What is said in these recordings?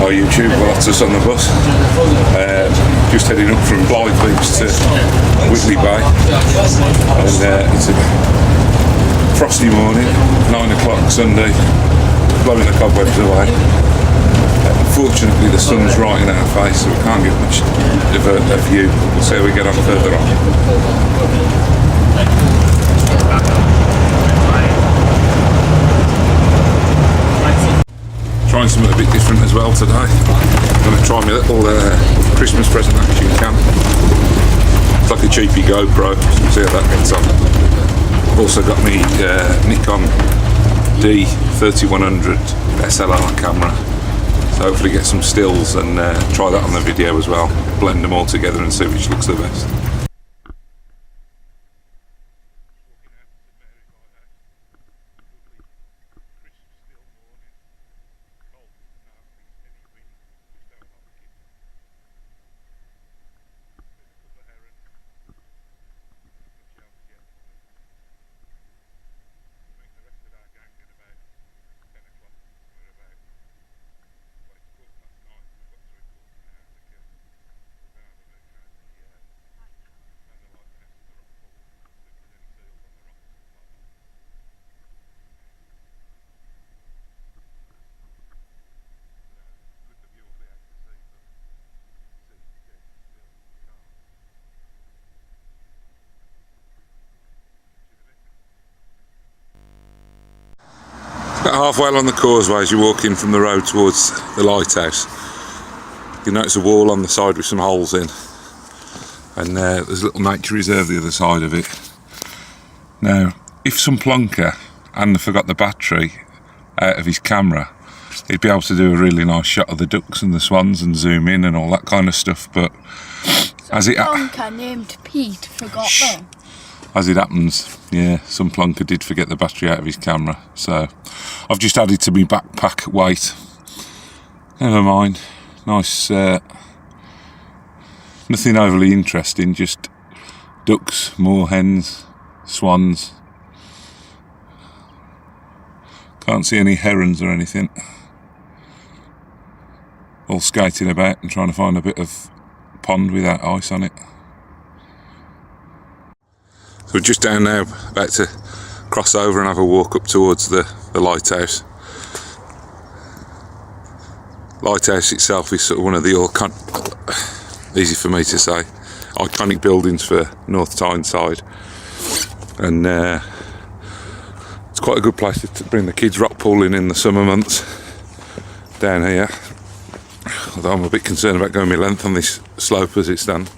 Hi YouTube, well that's us on the bus. Just heading up from Blyth to Whitley Bay, and it's a frosty morning, 9 o'clock Sunday, blowing the cobwebs away. Unfortunately the sun's right in our face, so we can't get much of a view. We'll see how we get on further on. Trying something a bit different as well today. I'm going to try my little Christmas present action cam. It's like a cheapy GoPro, so we'll see how that gets on. I've also got my Nikon D3100 SLR camera, so hopefully get some stills and try that on the video as well. Blend them all together and see which looks the best. Halfway along the causeway as you walk in from the road towards the lighthouse, you notice a wall on the side with some holes in, and there's a little nature reserve the other side of it. Now if some plonker hadn't forgot the battery out of his camera, he'd be able to do a really nice shot of the ducks and the swans and zoom in and all that kind of stuff, but as it plonker named Pete forgot them. As it happens, yeah, some plonker did forget the battery out of his camera, so I've just added to my backpack weight. Never mind. Nice, nothing overly interesting, just ducks, moorhens, swans. Can't see any herons or anything. All skating about and trying to find a bit of pond without ice on it. So we're just down now, about to cross over and have a walk up towards the lighthouse. Lighthouse itself is sort of one of the easy for me to say, iconic buildings for North Tyneside, and it's quite a good place to bring the kids rock pooling in the summer months down here. Although I'm a bit concerned about going my length on this slope as it stands.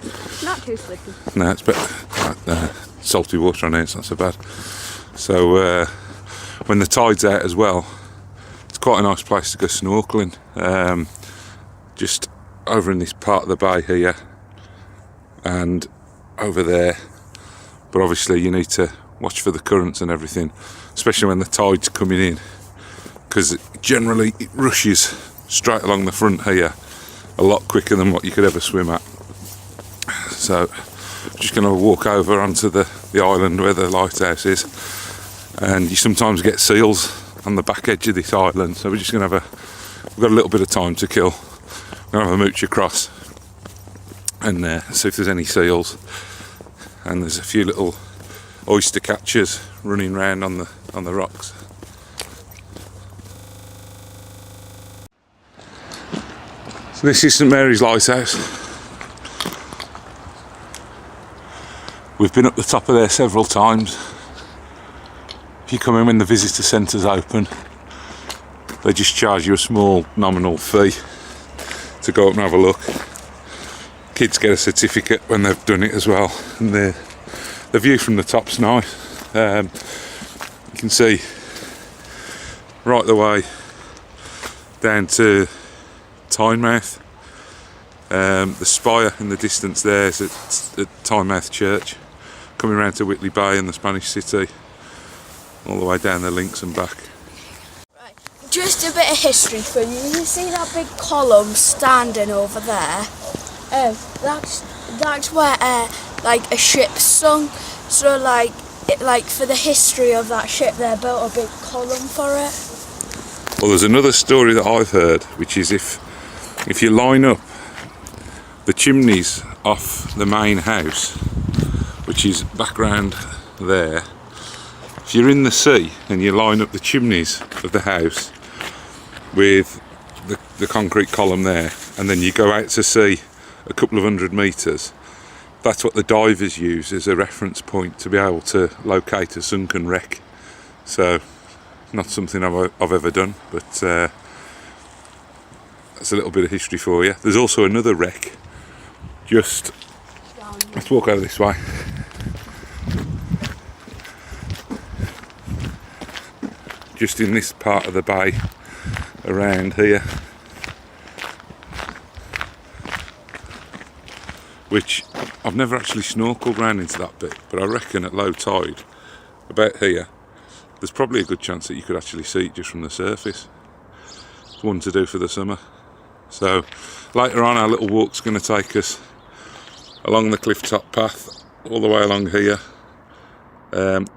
Not too slicky. No, it's better. Salty water on here, it's not so bad. So when the tide's out as well, it's quite a nice place to go snorkeling. Just over in this part of the bay here and over there, but obviously you need to watch for the currents and everything, especially when the tide's coming in, because generally it rushes straight along the front here a lot quicker than what you could ever swim at. So just going to walk over onto the island where the lighthouse is, and you sometimes get seals on the back edge of this island, so we're just going to we've got a little bit of time to kill. We're going to have a mooch across and see if there's any seals, and there's a few little oyster catchers running around on the rocks. So this is St Mary's Lighthouse. We've been up the top of there several times. If you come in when the visitor centre's open, they just charge you a small nominal fee to go up and have a look. Kids get a certificate when they've done it as well, and the view from the top's nice. You can see right the way down to Tynemouth. The spire in the distance there is at Tynemouth Church. Coming around to Whitley Bay and the Spanish City, all the way down the links and back. Right, just a bit of history for you. You see that big column standing over there? That's where like a ship sunk. So like for the history of that ship, they built a big column for it. Well, there's another story that I've heard, which is if if you line up the chimneys off the main house, which is background there, if you're in the sea and you line up the chimneys of the house with the concrete column there, and then you go out to sea a couple of 100 metres, that's what the divers use as a reference point to be able to locate a sunken wreck. So not something I've ever done, but that's a little bit of history for you. There's also another wreck just, let's walk over this way. Just in this part of the bay around here, which I've never actually snorkeled round into that bit, but I reckon at low tide, about here, there's probably a good chance that you could actually see it just from the surface. It's one to do for the summer. So later on, our little walk's going to take us along the cliff top path all the way along here.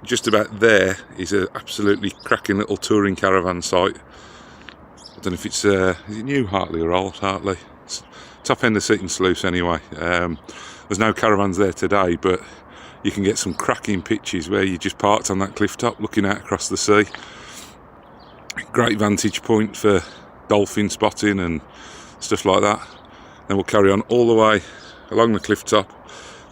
Just about there is an absolutely cracking little touring caravan site. I don't know if it's is it new Hartley or old Hartley? It's top end of Seaton Sluice anyway. There's no caravans there today, but you can get some cracking pictures where you just parked on that cliff top looking out across the sea. Great vantage point for dolphin spotting and stuff like that. Then we'll carry on all the way along the cliff top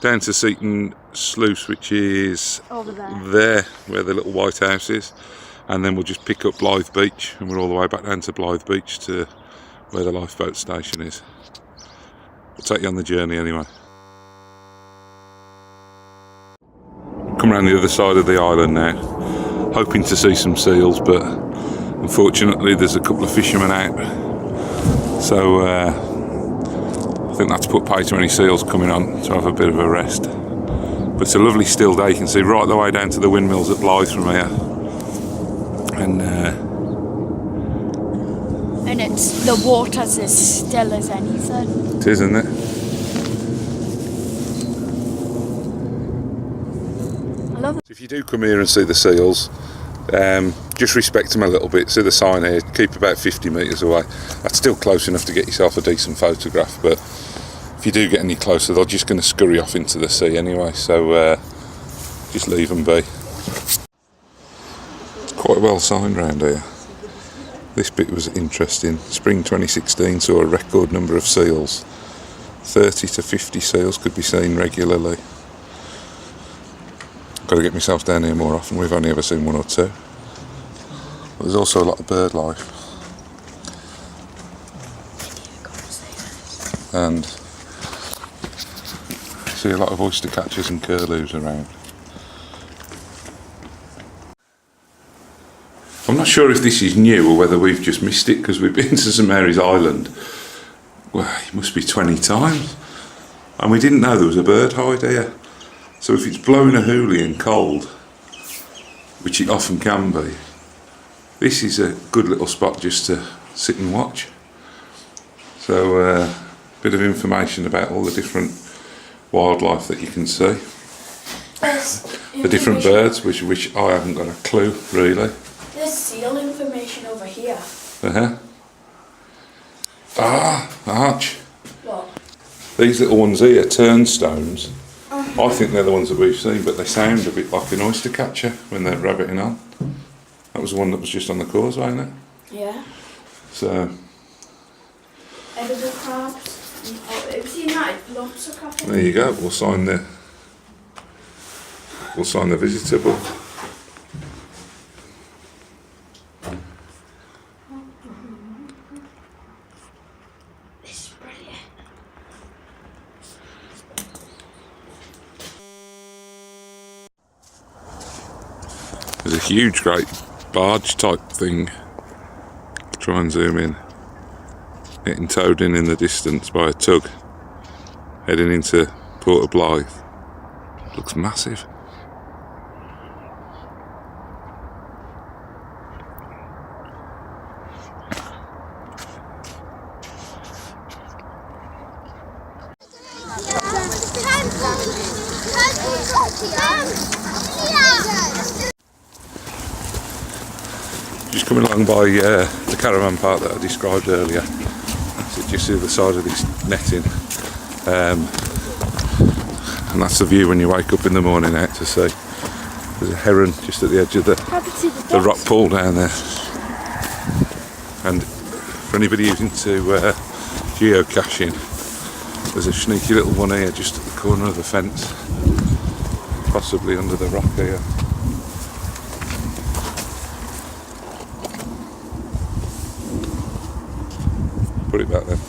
down to Seaton Sluice, which is over there where the little white house is, and then we'll just pick up Blyth Beach and we're all the way back down to Blyth Beach to where the lifeboat station is. We'll take you on the journey anyway. Come around the other side of the island now, hoping to see some seals, but unfortunately there's a couple of fishermen out, so I think that's put pay to any seals coming on to have a bit of a rest. But it's a lovely still day. You can see right the way down to the windmills at Blyth from here, and it's the water's as still as anything. It is, isn't it? I love it. If you do come here and see the seals, just respect them a little bit. See the sign here, keep about 50 metres away. That's still close enough to get yourself a decent photograph, but if you do get any closer, they're just going to scurry off into the sea anyway, so just leave them be. It's quite well signed round here. This bit was interesting. Spring 2016 saw a record number of seals. 30 to 50 seals could be seen regularly. I've got to get myself down here more often. We've only ever seen one or two. But there's also a lot of bird life. And see a lot of oyster catchers and curlews around. I'm not sure if this is new or whether we've just missed it, because we've been to St Mary's Island, well, it must be 20 times, and we didn't know there was a bird hide here. So if it's blowing a hoolie and cold, which it often can be, this is a good little spot just to sit and watch. So a bit of information about all the different wildlife that you can see. The different birds, which I haven't got a clue really. There's seal information over here. Arch. What? These little ones here, turnstones. I think they're the ones that we've seen, but they sound a bit like an oyster catcher when they're rabbiting on. That was the one that was just on the causeway, isn't it? Yeah. So. Edible crabs. Oh, have you seen that? Lumps of crabs. There you go. We'll sign the visitor book. This is brilliant. There's a huge, great barge type thing. Try and zoom in. Getting towed in the distance by a tug, heading into Port of Blyth. Looks massive. Just coming along by the caravan park that I described earlier. That's it, just the other side of this netting, and that's the view when you wake up in the morning out to sea. There's a heron just at the edge of the rock pool down there. And for anybody who's into geocaching, there's a sneaky little one here just at the corner of the fence, possibly under the rock here. Put it back then.